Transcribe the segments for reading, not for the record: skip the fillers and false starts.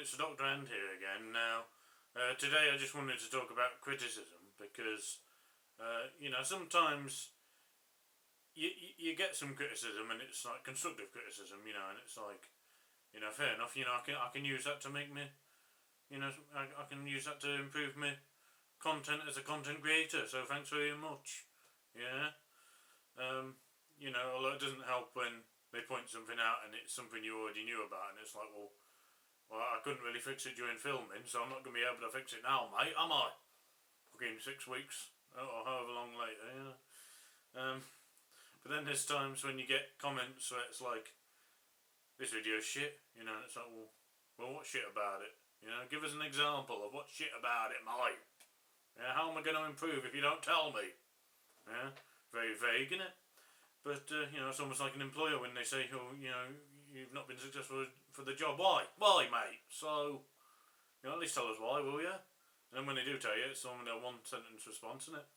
it's Dr. Hand here again. Now, today I just wanted to talk about criticism because, sometimes you get some criticism and it's like constructive criticism, and it's like, fair enough, I can use that to make me, I can use that to improve my content as a content creator, so thanks very much, yeah. Although it doesn't help when they point something out and it's something you already knew about and it's like, well, I couldn't really fix it during filming, so I'm not going to be able to fix it now, mate, am I? Fucking 6 weeks, or however long later, But then there's times when you get comments where it's like, this video's shit, and it's like, well, what shit about it? Give us an example of what shit about it, mate. Yeah, how am I going to improve if you don't tell me? Yeah, very vague, innit? But, it's almost like an employer when they say, you've not been successful for the job. Why? Why, mate? So, at least tell us why, will you? And then when they do tell you, it's only a one sentence response, isn't it?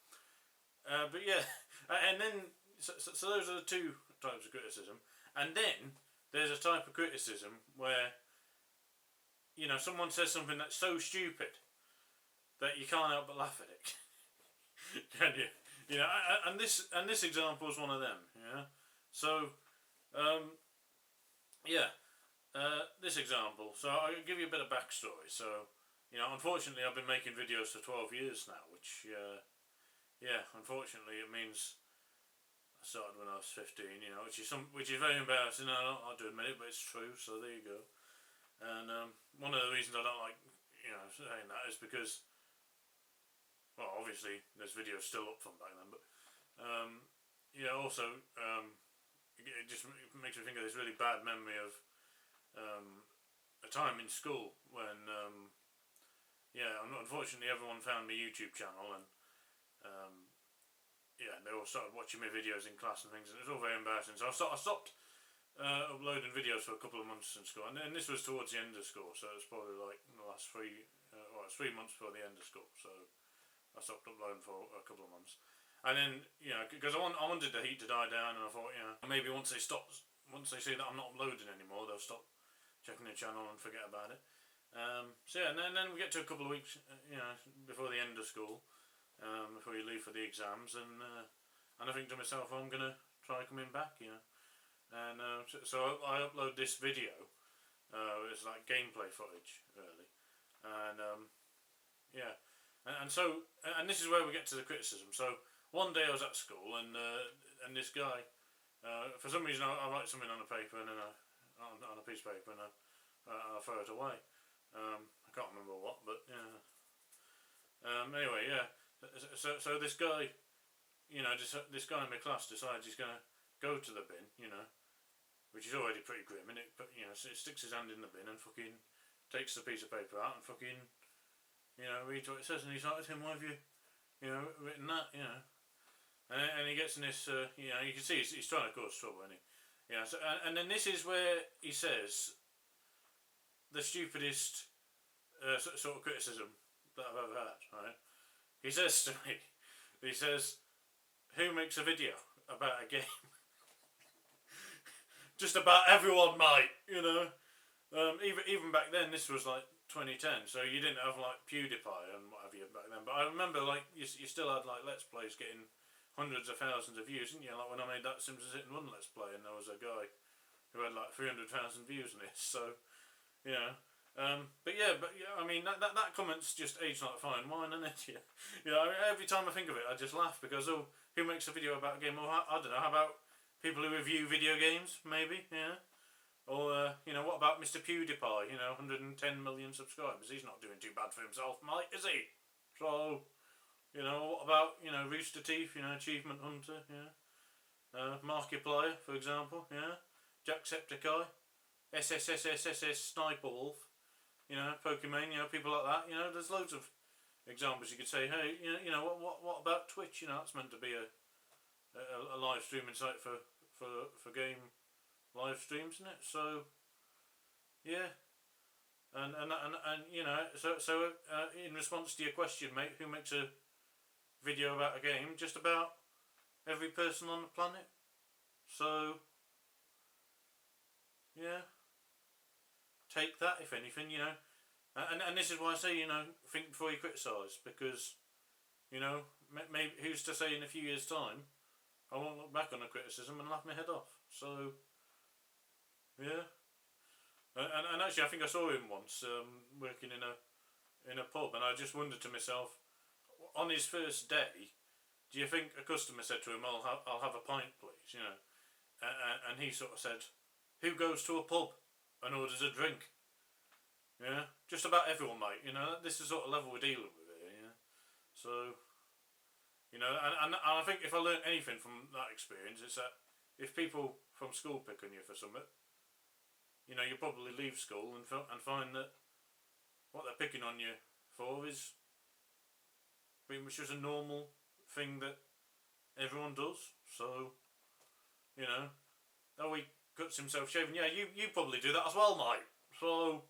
But yeah, and then, so those are the two types of criticism. And then, there's a type of criticism where, someone says something that's so stupid that you can't help but laugh at it. Can you? And this example is one of them. Yeah. So, this example. So I'll give you a bit of backstory. So, unfortunately, I've been making videos for 12 years now, which, unfortunately, it means I started when I was 15. Which is very embarrassing. I don't like to admit it, but it's true. So there you go. And one of the reasons I don't like, saying that is because, well, obviously there's videos still up from back then, but also it just makes me think of this really bad memory of a time in school when unfortunately everyone found my YouTube channel and they all started watching my videos in class and things, and it was all very embarrassing. So I stopped uploading videos for a couple of months in school, and this was towards the end of school, so it was probably like the last 3 months before the end of school. So I stopped uploading for a couple of months, and then because I wanted the heat to die down, and I thought maybe once they see that I'm not uploading anymore, they'll stop checking the channel and forget about it. And then we get to a couple of weeks before the end of school, before you leave for the exams, and I think to myself, well, I'm gonna try coming back, and so I upload this video. It's like gameplay footage really, and and this is where we get to the criticism. So one day I was at school and this guy, for some reason I write something on a paper and then on a piece of paper and I throw it away. I can't remember what, but anyway, so this guy, this guy in my class decides he's gonna go to the bin, which is already pretty grim, and it sticks his hand in the bin and fucking takes the piece of paper out and fucking reads what it says, and he's like, Tim, why have you, written that, and he gets in this, you can see he's trying to cause trouble, isn't he? So, and then this is where he says the stupidest sort of criticism that I've ever had, right? He says to me, who makes a video about a game? Just about everyone, mate, even back then, this was like 2010, so you didn't have like PewDiePie and what have you back then, but I remember like you still had like Let's Plays getting hundreds of thousands of views, didn't you? Like when I made that Simpsons Hit and Run Let's Play, and there was a guy who had like 300,000 views on it, so I mean that comment's just aged like fine wine, isn't it? Every time I think of it I just laugh because who makes a video about a game? Well, I don't know, how about people who review video games, maybe, or, what about Mr. PewDiePie, 110 million subscribers, he's not doing too bad for himself, mate, is he? So, what about, Rooster Teeth, Achievement Hunter, Markiplier, for example, Jacksepticeye, SSSSSS Sniper Wolf, Pokemon, people like that, there's loads of examples you could say, hey, what about Twitch, it's meant to be a live streaming site for game live streams, isn't it? So and in response to your question, mate, who makes a video about a game? Just about every person on the planet. So take that, if anything, And this is why I say, you know, think before you criticise, because, you know, maybe who's to say in a few years' time I won't look back on a criticism and laugh my head off. So, yeah. And actually, I think I saw him once working in a pub, and I just wondered to myself, on his first day, do you think a customer said to him, I'll have a pint, please, you know? And he sort of said, who goes to a pub and orders a drink? Yeah, just about everyone, mate. You know, this is the sort of level we're dealing with here. Yeah, so you know, and I think if I learnt anything from that experience, it's that if people from school pick on you for something, you know, you probably leave school and find that what they're picking on you for is pretty much just a normal thing that everyone does. So you know, oh, he cuts himself shaving. Yeah, you probably do that as well, mate. So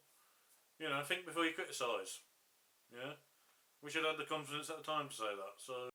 you know, think before you criticise. Yeah, we should have had the confidence at the time to say that. So.